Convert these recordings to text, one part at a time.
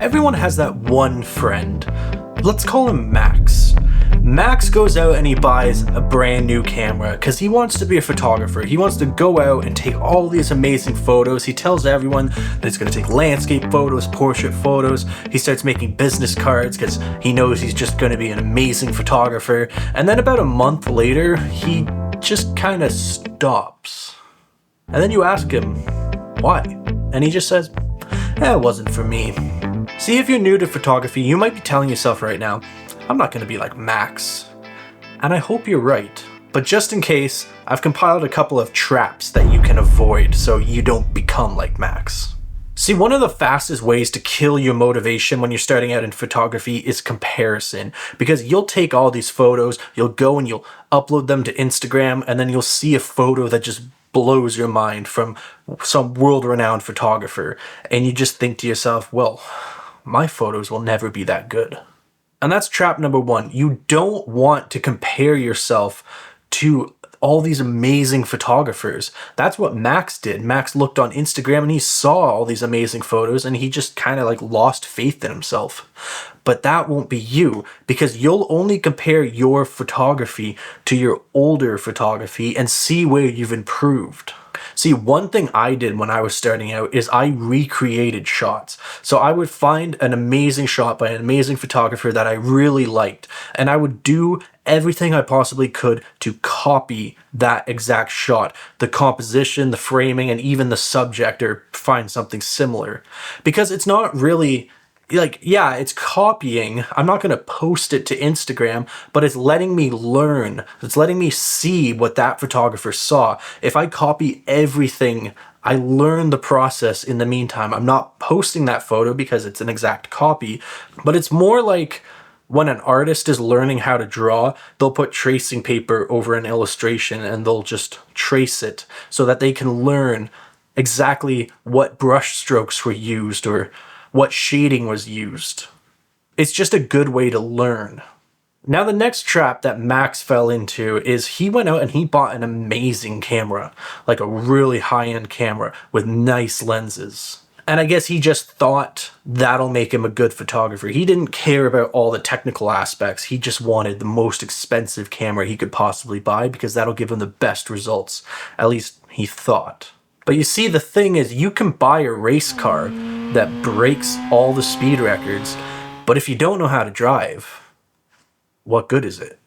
Everyone has that one friend. Let's call him Max. Max goes out and he buys a brand new camera because he wants to be a photographer. He wants to go out and take all these amazing photos. He tells everyone that he's going to take landscape photos, portrait photos. He starts making business cards because he knows he's just going to be an amazing photographer. And then about a month later, he just kind of stops. And then you ask him, why? And he just says, it wasn't for me. See, if you're new to photography, you might be telling yourself right now, I'm not going to be like Max. And I hope you're right. But just in case, I've compiled a couple of traps that you can avoid so you don't become like Max. See, one of the fastest ways to kill your motivation when you're starting out in photography is comparison. Because you'll take all these photos, you'll go and you'll upload them to Instagram, and then you'll see a photo that just blows your mind from some world-renowned photographer. And you just think to yourself, well, my photos will never be that good. And that's trap number one. You don't want to compare yourself to all these amazing photographers. That's what Max did. Max looked on Instagram and he saw all these amazing photos and he just kind of like lost faith in himself. But that won't be you, because you'll only compare your photography to your older photography and see where you've improved. See, one thing I did when I was starting out is I recreated shots. So I would find an amazing shot by an amazing photographer that I really liked, and I would do everything I possibly could to copy that exact shot, the composition, the framing, and even the subject, or find something similar. Because it's not really like, yeah, it's copying. I'm not going to post it to Instagram, but it's letting me learn. It's letting me see what that photographer saw. If I copy everything, I learn the process in the meantime. I'm not posting that photo because it's an exact copy, but it's more like when an artist is learning how to draw, they'll put tracing paper over an illustration and they'll just trace it so that they can learn exactly what brush strokes were used or what shading was used. It's just a good way to learn. Now, the next trap that Max fell into is he went out and he bought an amazing camera, like a really high-end camera with nice lenses. And I guess he just thought that'll make him a good photographer. He didn't care about all the technical aspects. He just wanted the most expensive camera he could possibly buy because that'll give him the best results. At least he thought. But you see, the thing is, you can buy a race car that breaks all the speed records, but if you don't know how to drive, what good is it?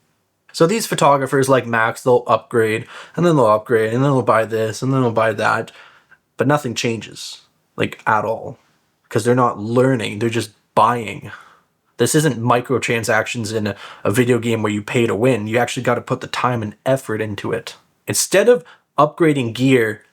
So these photographers like Max, they'll upgrade, and then they'll upgrade, and then they'll buy this, and then they'll buy that, but nothing changes, like at all, because they're not learning, they're just buying. This isn't microtransactions in a video game where you pay to win. You actually got to put the time and effort into it. Instead of upgrading gear,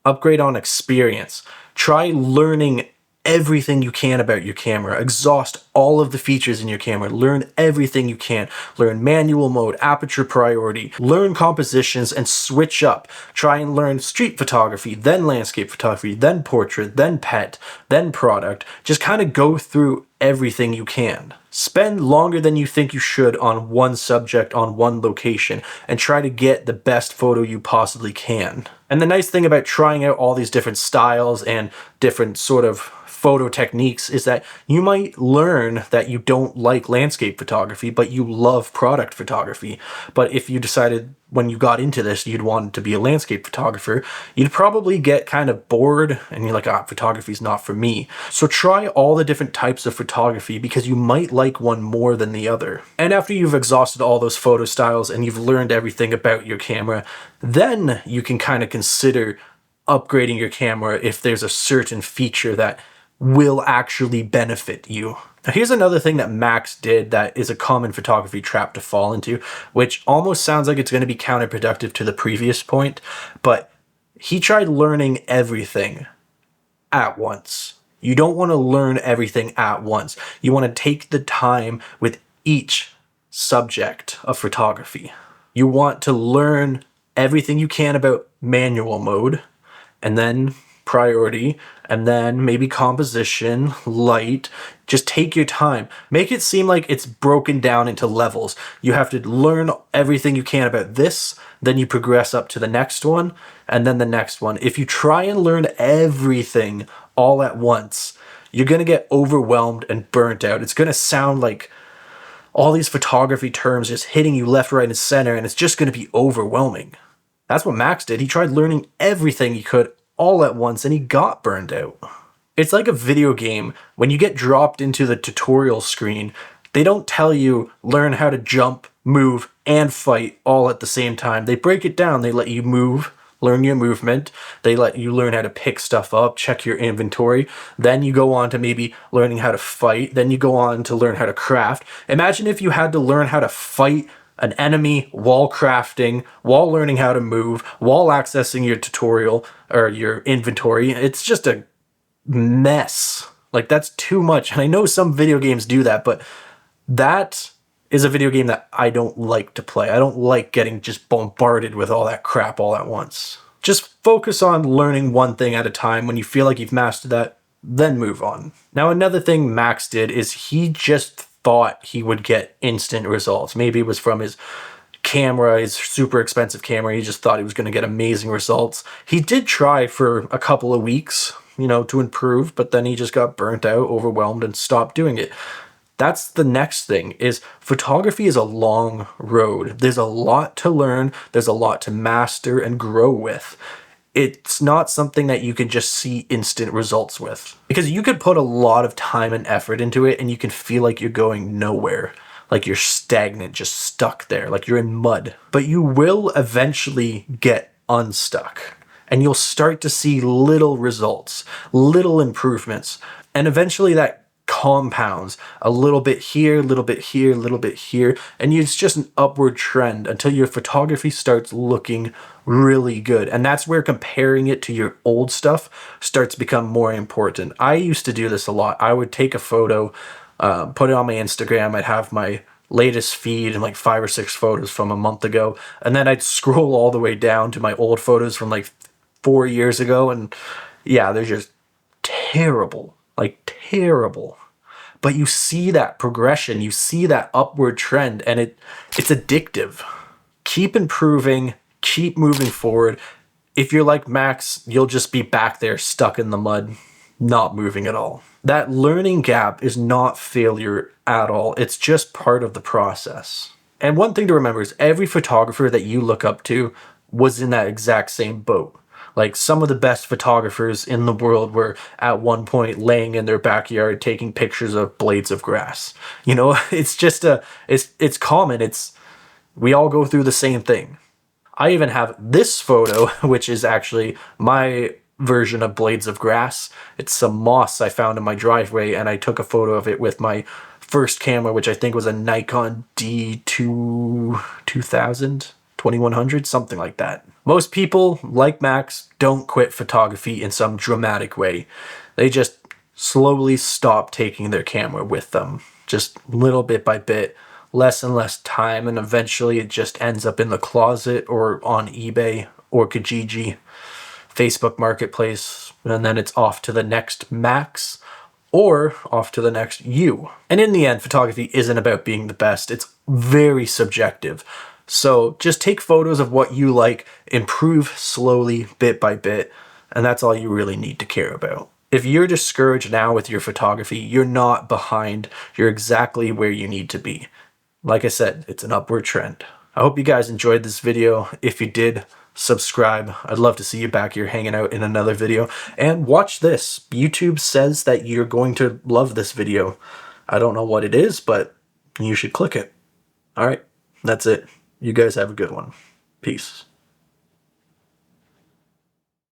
upgrade on experience. Try learning everything you can about your camera. Exhaust all of the features in your camera. Learn everything you can. Learn manual mode, aperture priority, learn compositions, and switch up. Try and learn street photography, then landscape photography, then portrait, then pet, then product. Just kind of go through everything you can. Spend longer than you think you should on one subject, on one location, and try to get the best photo you possibly can. And the nice thing about trying out all these different styles and different sort of photo techniques is that you might learn that you don't like landscape photography, but you love product photography. But if you decided when you got into this, you'd want to be a landscape photographer, you'd probably get kind of bored and you're like, photography's not for me. So try all the different types of photography because you might like one more than the other. And after you've exhausted all those photo styles and you've learned everything about your camera, then you can kind of consider upgrading your camera if there's a certain feature that will actually benefit you. Now, here's another thing that Max did that is a common photography trap to fall into, which almost sounds like it's going to be counterproductive to the previous point, but he tried learning everything at once. You don't want to learn everything at once. You want to take the time with each subject of photography. You want to learn everything you can about manual mode, and then priority, and then maybe composition, light. Just take your time. Make it seem like it's broken down into levels. You have to learn everything you can about this, then you progress up to the next one, and then the next one. If you try and learn everything all at once, you're going to get overwhelmed and burnt out. It's going to sound like all these photography terms just hitting you left, right, and center, and it's just going to be overwhelming. That's what Max did. He tried learning everything he could all at once, and he got burned out. It's like a video game. When you get dropped into the tutorial screen, they don't tell you learn how to jump, move, and fight all at the same time. They break it down. They let you move, learn your movement. They let you learn how to pick stuff up, check your inventory. Then you go on to maybe learning how to fight. Then you go on to learn how to craft. Imagine if you had to learn how to fight an enemy while crafting, while learning how to move, while accessing your tutorial or your inventory. It's just a mess. Like, that's too much. And I know some video games do that, but that is a video game that I don't like to play. I don't like getting just bombarded with all that crap all at once. Just focus on learning one thing at a time. When you feel like you've mastered that, then move on. Now, another thing Max did is he just thought he would get instant results. Maybe it was from his camera, his super expensive camera. He just thought he was going to get amazing results. He did try for a couple of weeks, to improve, but then he just got burnt out, overwhelmed, and stopped doing it. That's the next thing, is photography is a long road. There's a lot to learn. There's a lot to master and grow with. It's not something that you can just see instant results with, because you could put a lot of time and effort into it and you can feel like you're going nowhere, like you're stagnant, just stuck there, like you're in mud. But you will eventually get unstuck and you'll start to see little results, little improvements, and eventually that compounds a little bit here, a little bit here, a little bit here, and it's just an upward trend until your photography starts looking really good. And that's where comparing it to your old stuff starts to become more important. I used to do this a lot. I would take a photo, put it on my Instagram. I'd have my latest feed and like 5 or 6 photos from a month ago, and then I'd scroll all the way down to my old photos from like 4 years ago, and yeah, they're just terrible. Like, terrible. But you see that progression, you see that upward trend, and it's addictive. Keep improving, keep moving forward. If you're like Max, you'll just be back there stuck in the mud, not moving at all. That learning gap is not failure at all. It's just part of the process. And one thing to remember is every photographer that you look up to was in that exact same boat. Like, some of the best photographers in the world were at one point laying in their backyard taking pictures of blades of grass. It's just it's common. We all go through the same thing. I even have this photo, which is actually my version of blades of grass. It's some moss I found in my driveway, and I took a photo of it with my first camera, which I think was a Nikon D2000, 2100, something like that. Most people, like Max, don't quit photography in some dramatic way. They just slowly stop taking their camera with them, just little bit by bit, less and less time, and eventually it just ends up in the closet or on eBay or Kijiji, Facebook Marketplace, and then it's off to the next Max or off to the next you. And in the end, photography isn't about being the best. It's very subjective. So just take photos of what you like, improve slowly, bit by bit, and that's all you really need to care about. If you're discouraged now with your photography, you're not behind. You're exactly where you need to be. Like I said, it's an upward trend. I hope you guys enjoyed this video. If you did, subscribe. I'd love to see you back here hanging out in another video. And watch this. YouTube says that you're going to love this video. I don't know what it is, but you should click it. All right, that's it. You guys have a good one. Peace.